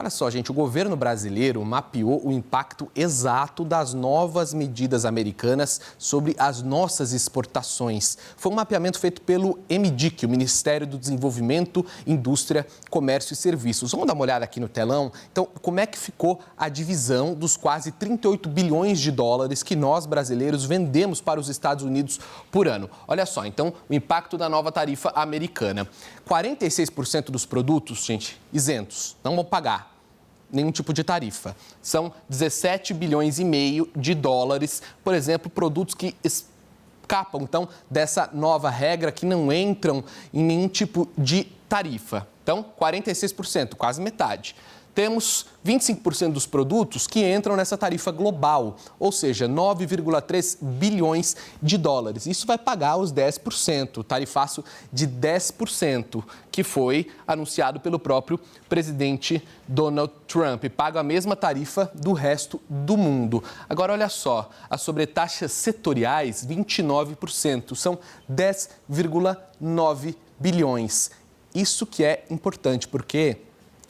Olha só, gente, o governo brasileiro mapeou o impacto exato das novas medidas americanas sobre as nossas exportações. Foi um mapeamento feito pelo MDIC, o Ministério do Desenvolvimento, Indústria, Comércio e Serviços. Vamos dar uma olhada aqui no telão? Então, como é que ficou a divisão dos quase 38 bilhões de dólares que nós, brasileiros, vendemos para os Estados Unidos por ano? Olha só, então, o impacto da nova tarifa americana. 46% dos produtos, gente, isentos, não vão pagar nenhum tipo de tarifa. São 17 bilhões e meio de dólares, por exemplo, produtos que escapam, então, dessa nova regra, que não entram em nenhum tipo de tarifa. Então, 46%, quase metade. Temos 25% dos produtos que entram nessa tarifa global, ou seja, 9,3 bilhões de dólares. Isso vai pagar os 10%, tarifaço de 10%, que foi anunciado pelo próprio presidente Donald Trump. Paga a mesma tarifa do resto do mundo. Agora, olha só, as sobretaxas setoriais, 29%, são 10,9 bilhões. Isso que é importante, porque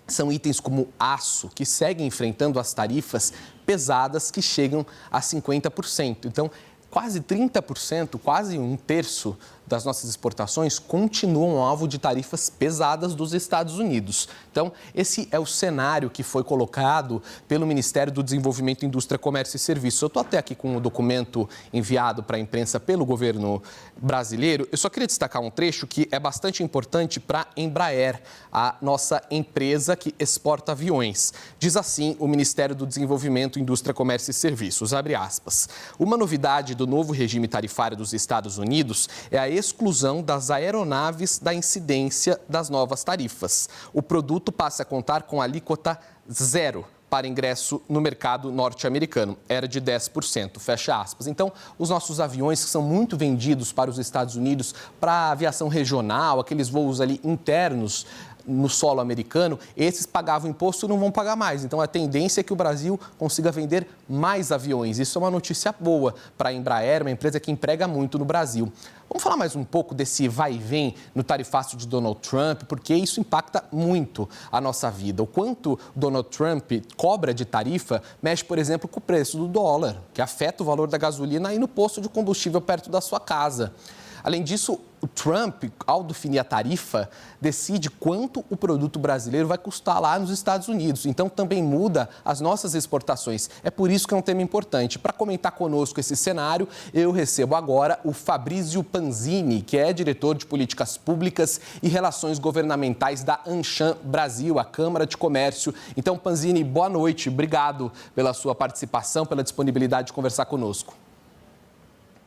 são itens como aço, que seguem enfrentando as tarifas pesadas que chegam a 50%. Então, quase 30%, quase um terço das nossas exportações continuam alvo de tarifas pesadas dos Estados Unidos. Então, esse é o cenário que foi colocado pelo Ministério do Desenvolvimento, Indústria, Comércio e Serviços. Eu estou até aqui com o documento enviado para a imprensa pelo governo brasileiro. Eu só queria destacar um trecho que é bastante importante para a Embraer, a nossa empresa que exporta aviões. Diz assim o Ministério do Desenvolvimento, Indústria, Comércio e Serviços, abre aspas. Uma novidade do novo regime tarifário dos Estados Unidos é a exclusão das aeronaves da incidência das novas tarifas. O produto passa a contar com alíquota zero para ingresso no mercado norte-americano. Era de 10%, fecha aspas. Então, os nossos aviões que são muito vendidos para os Estados Unidos, para a aviação regional, aqueles voos ali internos no solo americano, esses pagavam imposto e não vão pagar mais. Então, a tendência é que o Brasil consiga vender mais aviões. Isso é uma notícia boa para a Embraer, uma empresa que emprega muito no Brasil. Vamos falar mais um pouco desse vai e vem no tarifácio de Donald Trump, porque isso impacta muito a nossa vida. O quanto Donald Trump cobra de tarifa mexe, por exemplo, com o preço do dólar, que afeta o valor da gasolina aí no posto de combustível perto da sua casa. Além disso, o Trump, ao definir a tarifa, decide quanto o produto brasileiro vai custar lá nos Estados Unidos. Então, também muda as nossas exportações. É por isso que é um tema importante. Para comentar conosco esse cenário, eu recebo agora o Fabrício Panzini, que é diretor de Políticas Públicas e Relações Governamentais da Anshan Brasil, a Câmara de Comércio. Então, Panzini, boa noite. Obrigado pela sua participação, pela disponibilidade de conversar conosco.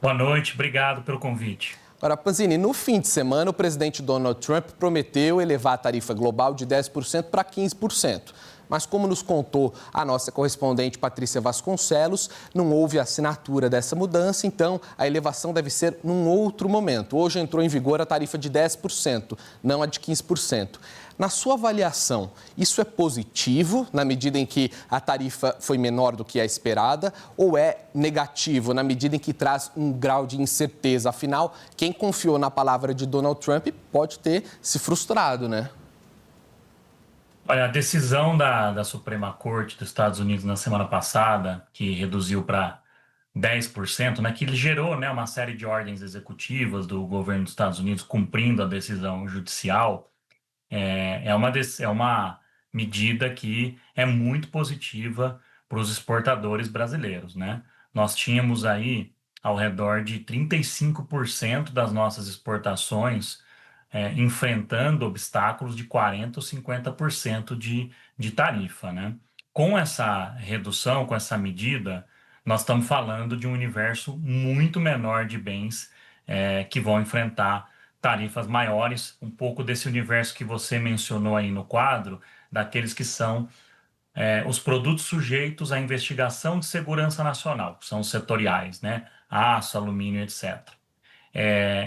Boa noite, obrigado pelo convite. Agora, Panzini, no fim de semana, o presidente Donald Trump prometeu elevar a tarifa global de 10% para 15%. Mas, como nos contou a nossa correspondente Patrícia Vasconcelos, não houve assinatura dessa mudança, então a elevação deve ser num outro momento. Hoje entrou em vigor a tarifa de 10%, não a de 15%. Na sua avaliação, isso é positivo na medida em que a tarifa foi menor do que a esperada ou é negativo na medida em que traz um grau de incerteza? Afinal, quem confiou na palavra de Donald Trump pode ter se frustrado, né? Olha, a decisão da Suprema Corte dos Estados Unidos na semana passada, que reduziu para 10%, né, que gerou, né, uma série de ordens executivas do governo dos Estados Unidos cumprindo a decisão judicial, é uma medida que é muito positiva para os exportadores brasileiros, né? Nós tínhamos aí ao redor de 35% das nossas exportações enfrentando obstáculos de 40% ou 50% de tarifa, né? Com essa redução, com essa medida, nós estamos falando de um universo muito menor de bens que vão enfrentar tarifas maiores, um pouco desse universo que você mencionou aí no quadro, daqueles que são os produtos sujeitos à investigação de segurança nacional, que são os setoriais, né? Aço, alumínio, etc.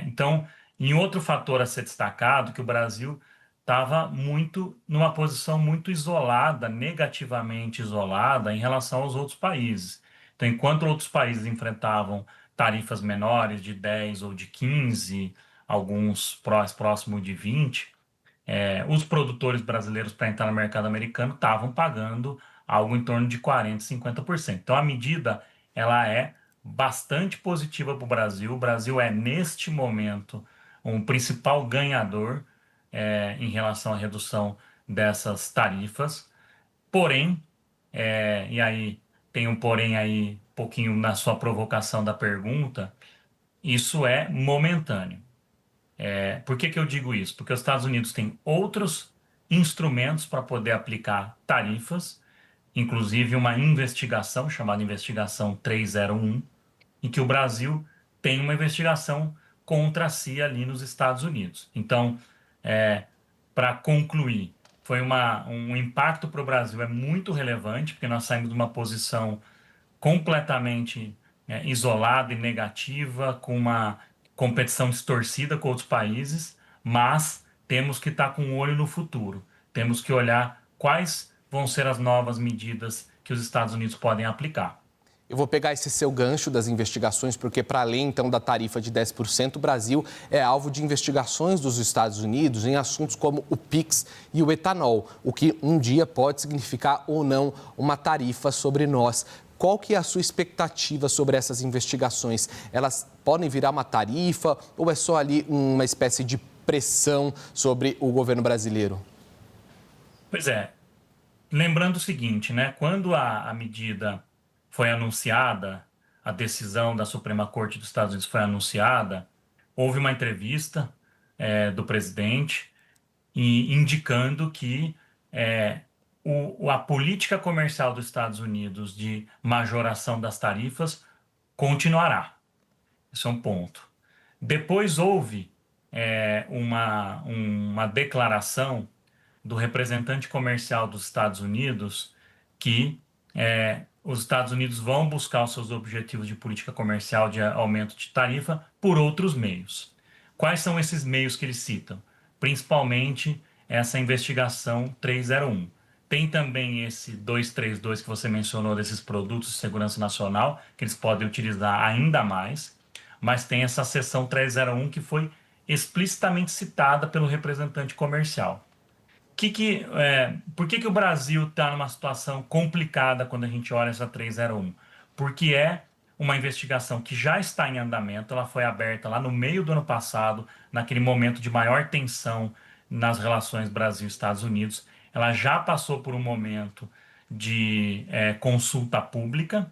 Então, em outro fator a ser destacado, que o Brasil estava numa posição muito isolada, negativamente isolada em relação aos outros países. Então, enquanto outros países enfrentavam tarifas menores de 10 ou de 15, alguns próximo de 20, os produtores brasileiros para entrar no mercado americano estavam pagando algo em torno de 40%, 50%. Então, a medida ela é bastante positiva para o Brasil. O Brasil é, neste momento, um principal ganhador em relação à redução dessas tarifas. Porém, e aí tem um porém aí, um pouquinho na sua provocação da pergunta, isso é momentâneo. Por que que eu digo isso? Porque os Estados Unidos têm outros instrumentos para poder aplicar tarifas, inclusive uma investigação chamada Investigação 301, em que o Brasil tem uma investigação contra si ali nos Estados Unidos. Então, para concluir, foi um impacto para o Brasil é muito relevante, porque nós saímos de uma posição completamente isolada e negativa, com uma competição distorcida com outros países, mas temos que estar com o olho no futuro. Temos que olhar quais vão ser as novas medidas que os Estados Unidos podem aplicar. Eu vou pegar esse seu gancho das investigações, porque para além, então, da tarifa de 10%, o Brasil é alvo de investigações dos Estados Unidos em assuntos como o PIX e o etanol, o que um dia pode significar ou não uma tarifa sobre nós. Qual que é a sua expectativa sobre essas investigações? Elas podem virar uma tarifa ou é só ali uma espécie de pressão sobre o governo brasileiro? Pois é, lembrando o seguinte, né? Quando a medida foi anunciada, a decisão da Suprema Corte dos Estados Unidos foi anunciada, houve uma entrevista do presidente indicando que a política comercial dos Estados Unidos de majoração das tarifas continuará. Esse é um ponto. Depois houve uma declaração do representante comercial dos Estados Unidos que os Estados Unidos vão buscar os seus objetivos de política comercial de aumento de tarifa por outros meios. Quais são esses meios que eles citam? Principalmente essa investigação 301. Tem também esse 232 que você mencionou desses produtos de segurança nacional, que eles podem utilizar ainda mais, mas tem essa seção 301 que foi explicitamente citada pelo representante comercial. Por que o Brasil está numa situação complicada quando a gente olha essa 301? Porque é uma investigação que já está em andamento, ela foi aberta lá no meio do ano passado, naquele momento de maior tensão nas relações Brasil-Estados Unidos. Ela já passou por um momento de consulta pública,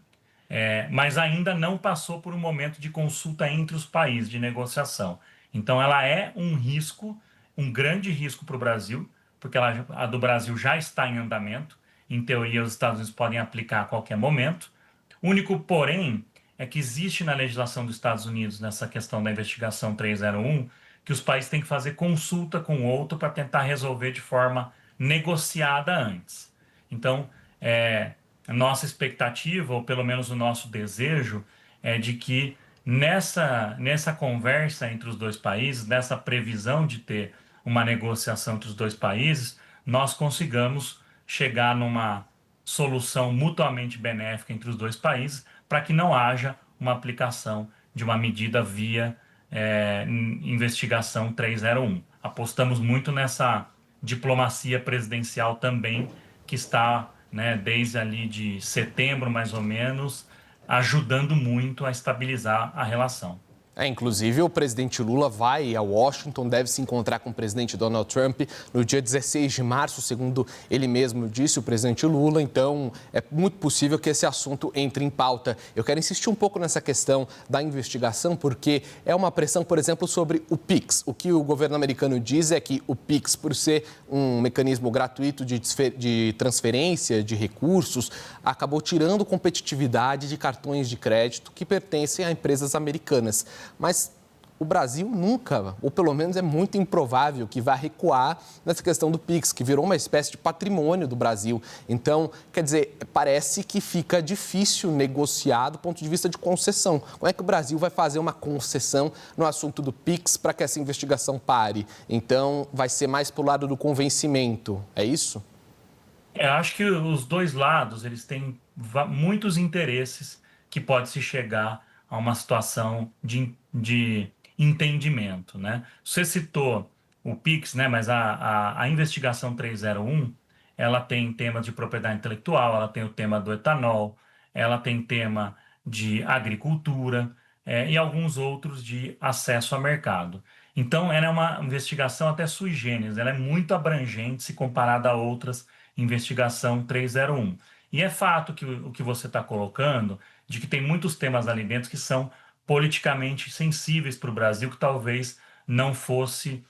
mas ainda não passou por um momento de consulta entre os países, de negociação. Então, ela é um risco, um grande risco para o Brasil, porque a do Brasil já está em andamento. Em teoria, os Estados Unidos podem aplicar a qualquer momento. O único porém é que existe na legislação dos Estados Unidos, nessa questão da investigação 301, que os países têm que fazer consulta com o outro para tentar resolver de forma negociada antes. Então, a nossa expectativa, ou pelo menos o nosso desejo, é de que nessa conversa entre os dois países, nessa previsão de ter uma negociação entre os dois países, nós consigamos chegar numa solução mutuamente benéfica entre os dois países para que não haja uma aplicação de uma medida via investigação 301. Apostamos muito nessa diplomacia presidencial também, que está, desde ali de setembro, mais ou menos, ajudando muito a estabilizar a relação. Inclusive, o presidente Lula vai a Washington, deve se encontrar com o presidente Donald Trump no dia 16 de março, segundo ele mesmo disse, o presidente Lula. Então, é muito possível que esse assunto entre em pauta. Eu quero insistir um pouco nessa questão da investigação, porque é uma pressão, por exemplo, sobre o PIX. O que o governo americano diz é que o PIX, por ser um mecanismo gratuito de transferência de recursos, acabou tirando competitividade de cartões de crédito que pertencem a empresas americanas. Mas o Brasil nunca, ou pelo menos é muito improvável, que vá recuar nessa questão do PIX, que virou uma espécie de patrimônio do Brasil. Então, quer dizer, parece que fica difícil negociar do ponto de vista de concessão. Como é que o Brasil vai fazer uma concessão no assunto do PIX para que essa investigação pare? Então, vai ser mais para o lado do convencimento, é isso? Eu acho que os dois lados, eles têm muitos interesses que pode se chegar a uma situação de entendimento, né? Você citou o PIX, né? Mas a investigação 301, ela tem temas de propriedade intelectual, ela tem o tema do etanol, ela tem tema de agricultura e alguns outros de acesso a mercado. Então, ela é uma investigação até sui generis, ela é muito abrangente se comparada a outras investigação 301. E é fato que o que você está colocando, de que tem muitos temas ali dentro que são politicamente sensíveis para o Brasil, que talvez não fosse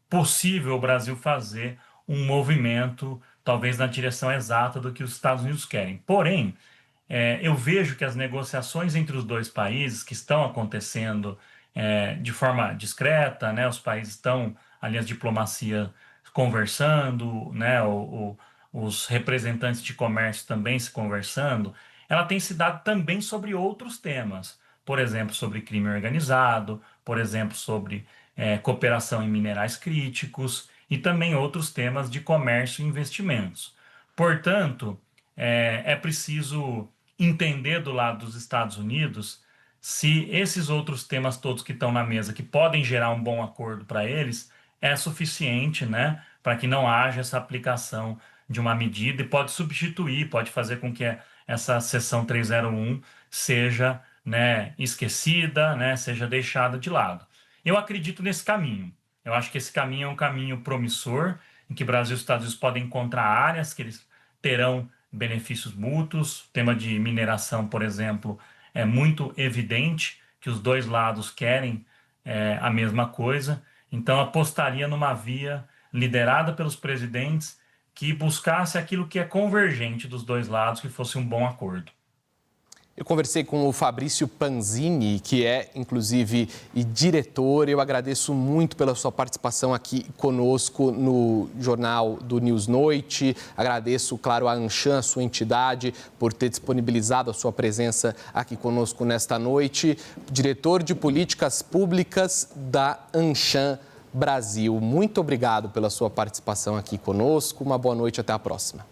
possível o Brasil fazer um movimento, talvez na direção exata do que os Estados Unidos querem. Porém, eu vejo que as negociações entre os dois países que estão acontecendo de forma discreta, né, os países estão ali, as diplomacias conversando, né, os representantes de comércio também se conversando, ela tem se dado também sobre outros temas, por exemplo, sobre crime organizado, por exemplo, sobre cooperação em minerais críticos e também outros temas de comércio e investimentos. Portanto, é preciso entender do lado dos Estados Unidos se esses outros temas todos que estão na mesa, que podem gerar um bom acordo para eles, é suficiente, né, para que não haja essa aplicação de uma medida e pode substituir, pode fazer com que essa seção 301 seja, né, esquecida, né, seja deixada de lado. Eu acredito nesse caminho. Eu acho que esse caminho é um caminho promissor, em que Brasil e Estados Unidos podem encontrar áreas que eles terão benefícios mútuos. O tema de mineração, por exemplo, é muito evidente que os dois lados querem a mesma coisa. Então, apostaria numa via liderada pelos presidentes que buscasse aquilo que é convergente dos dois lados, que fosse um bom acordo. Eu conversei com o Fabrício Panzini, que é, inclusive, diretor. Eu agradeço muito pela sua participação aqui conosco no Jornal do News Noite. Agradeço, claro, a Anshan, a sua entidade, por ter disponibilizado a sua presença aqui conosco nesta noite. Diretor de Políticas Públicas da Anshan Brasil. Muito obrigado pela sua participação aqui conosco. Uma boa noite, até a próxima.